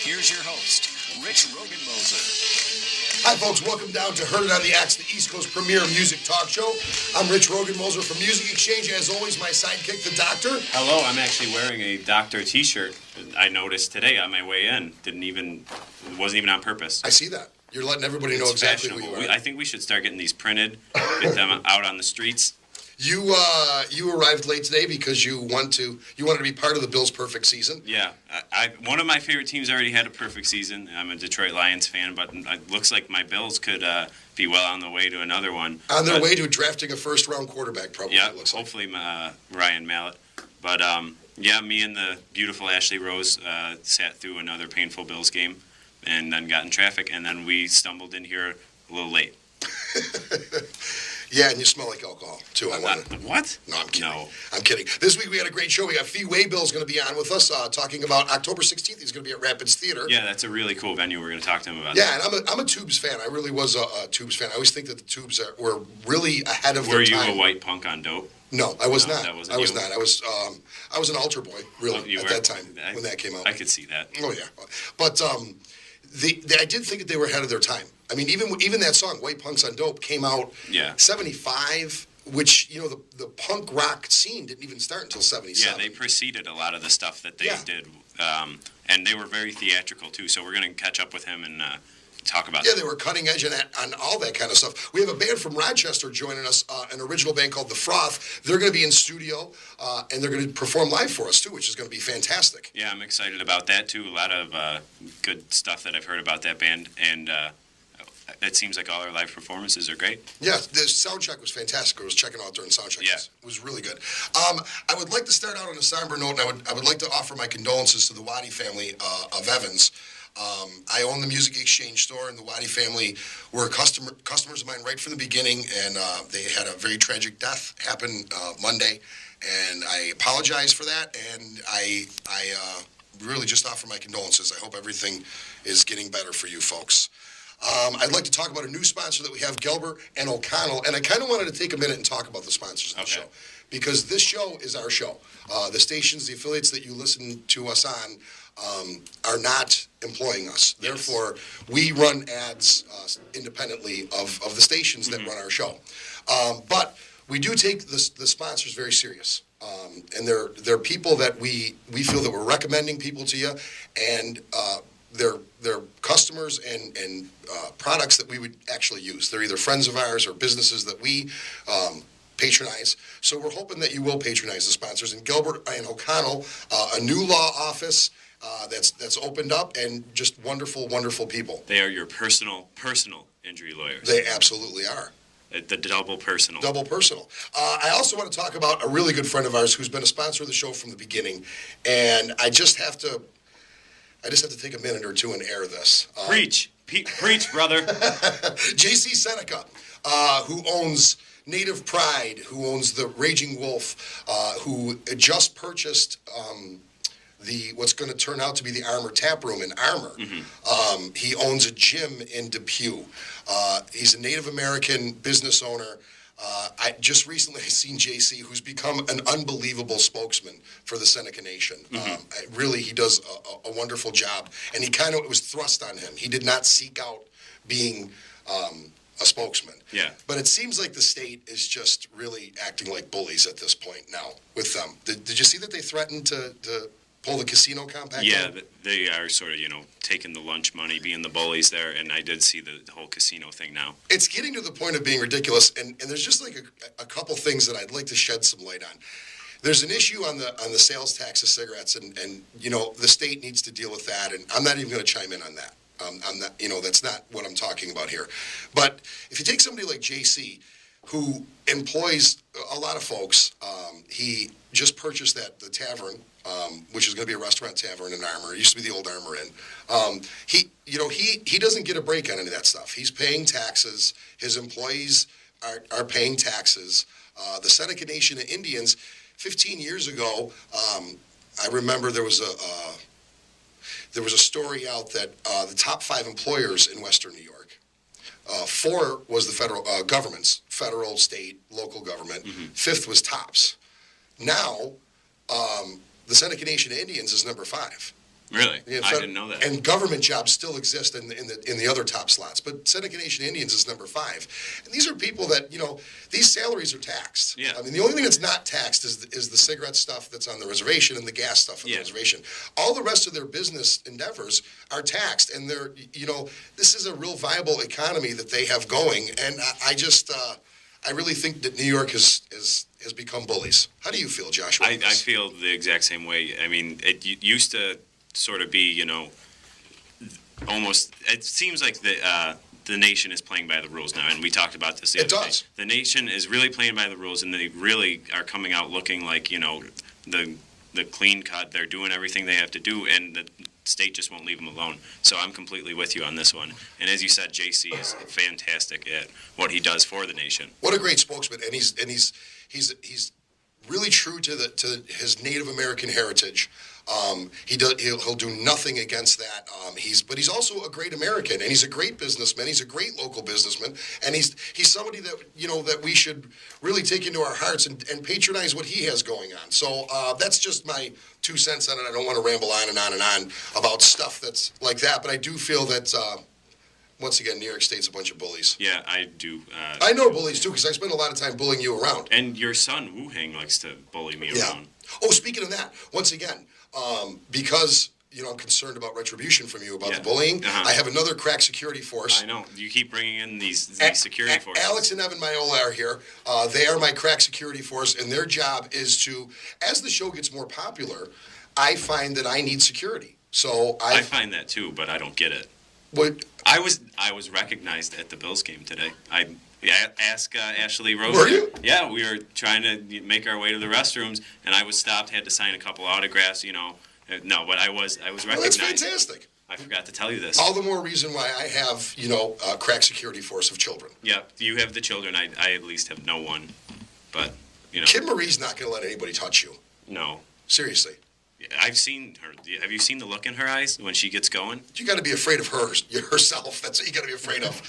Here's your host, Rich Rogenmoser. Hi, folks. Welcome down to Heard It on the X, the East Coast premier music talk show. I'm Rich Rogenmoser from Music Exchange. As always, my sidekick, the Doctor. Hello. I'm actually wearing a Doctor T-shirt. I noticed today on my way in. It wasn't even on purpose. I see that. You're letting everybody know exactly who you are. I think we should start getting these printed, get them out on the streets. You arrived late today because you wanted to be part of the Bills' perfect season. Yeah, one of my favorite teams already had a perfect season. I'm a Detroit Lions fan, but it looks like my Bills could be well on the way to another one. On their way to drafting a first-round quarterback, probably. Yeah, it looks hopefully Ryan Mallett. But yeah, me and the beautiful Ashley Rose sat through another painful Bills game, and then got in traffic, and then we stumbled in here a little late. Yeah, and you smell like alcohol, too. What? No, I'm kidding. No. I'm kidding. This week we had a great show. We got Fee Waybill's going to be on with us, talking about October 16th. He's going to be at Rapids Theater. Yeah, that's a really cool venue. We're going to talk to him about that. Yeah, and I'm a Tubes fan. I really was a Tubes fan. I always think that the Tubes were really ahead of their time. Were you a white punk on dope? No, I was not. That wasn't I was you? not. I was an altar boy, really, at that time when that came out. I could see that. Oh, yeah. But I did think that they were ahead of their time. I mean, even that song, White Punks on Dope, came out 75, which, the punk rock scene didn't even start until 77. Yeah, they preceded a lot of the stuff that they did. And they were very theatrical, too. So we're going to catch up with him and talk about that. Yeah, they were cutting edge on all that kind of stuff. We have a band from Rochester joining us, an original band called The Froth. They're going to be in studio, and they're going to perform live for us, too, which is going to be fantastic. Yeah, I'm excited about that, too. A lot of good stuff that I've heard about that band, and it seems like all our live performances are great. Yeah, the sound check was fantastic. I was checking out during sound check. Yeah. It was really good. I would like to start out on a somber note, and I would like to offer my condolences to the Waddy family of Evans. I own the Music Exchange store, and the Waddy family were customers of mine right from the beginning, and they had a very tragic death happen Monday, and I apologize for that, and I really just offer my condolences. I hope everything is getting better for you folks. I'd like to talk about a new sponsor that we have, Gelbert and O'Connell, and I kind of wanted to take a minute and talk about the sponsors of the show, because this show is our show. The stations, the affiliates that you listen to us on are not employing us. Yes. Therefore, we run ads independently of the stations that run our show. But we do take the sponsors very serious. And they're people that we feel that we're recommending people to you, and they're customers and products that we would actually use. They're either friends of ours or businesses that we patronize. So we're hoping that you will patronize the sponsors. And Gelbert and O'Connell, a new law office that's opened up, and just wonderful, wonderful people. They are your personal injury lawyers. They absolutely are. The double personal. Double personal. I also want to talk about a really good friend of ours who's been a sponsor of the show from the beginning, and I just have to take a minute or two and air this. Preach, brother. JC Seneca, who owns Native Pride, who owns the Raging Wolf, who just purchased what's going to turn out to be the Armour Tap Room in Armour. Mm-hmm. He owns a gym in Depew. He's a Native American business owner. I just recently seen JC, who's become an unbelievable spokesman for the Seneca Nation. Mm-hmm. Really, he does a wonderful job, and it was thrust on him. He did not seek out being a spokesman. Yeah. But it seems like the state is just really acting like bullies at this point now with them. Did you see that they threatened to pull the casino compact? Yeah, they are sort of, taking the lunch money, being the bullies there, and I did see the whole casino thing now. It's getting to the point of being ridiculous, and there's just like a couple things that I'd like to shed some light on. There's an issue on the sales tax of cigarettes, and the state needs to deal with that, and I'm not even going to chime in on that. I'm not, that's not what I'm talking about here. But if you take somebody like JC, who employs a lot of folks, he just purchased the tavern, which is going to be a restaurant tavern in Armour. It used to be the old Armour Inn. He doesn't get a break on any of that stuff. He's paying taxes. His employees are paying taxes. The Seneca Nation of Indians, 15 years ago, I remember there was a story out that the top 5 employers in Western New York, 4 was the federal governments, federal, state, local government. Mm-hmm. 5th was Tops. Now, the Seneca Nation of Indians is number 5. Really? Yeah, I didn't know that. And government jobs still exist in the other top slots, but Seneca Nation Indians is number 5. And these are people that, these salaries are taxed. Yeah. I mean, the only thing that's not taxed is the cigarette stuff that's on the reservation and the gas stuff on the reservation. All the rest of their business endeavors are taxed, and they're, this is a real viable economy that they have going. And I really think that New York has become bullies. How do you feel, Joshua? I feel the exact same way. I mean, it used to sort of be, almost. It seems like the nation is playing by the rules now, and we talked about this the other day. The nation is really playing by the rules, and they really are coming out looking like the clean cut. They're doing everything they have to do, and the state just won't leave them alone. So I'm completely with you on this one. And as you said, JC is fantastic at what he does for the nation. What a great spokesman, and he's really true to his Native American heritage. He'll do nothing against that. But he's also a great American, and he's a great businessman. He's a great local businessman, and he's somebody that that we should really take into our hearts and patronize what he has going on. So that's just my 2 cents on it. I don't want to ramble on and on and on about stuff that's like that, but I do feel that. Once again, New York State's a bunch of bullies. Yeah, I do. I know bullies, too, because I spend a lot of time bullying you around. And your son, Wu Hang, likes to bully me around. Oh, speaking of that, once again, because, I'm concerned about retribution from you about the bullying, I have another crack security force. I know. You keep bringing in these security forces. Alex and Evan Miola are here. They are my crack security force, and their job is to, as the show gets more popular, I find that I need security. So I find that, too, but I don't get it. What? I was recognized at the Bills game today. I asked Ashley Rose. Were you? Yeah, we were trying to make our way to the restrooms, and I was stopped. Had to sign a couple autographs. No, but I was recognized. Well, that's fantastic. I forgot to tell you this. All the more reason why I have a crack security force of children. Yeah, you have the children. I at least have no one, but Kim Marie's not going to let anybody touch you. No. Seriously. I've seen her. Have you seen the look in her eyes when she gets going? You got to be afraid of her herself. That's what you got to be afraid of.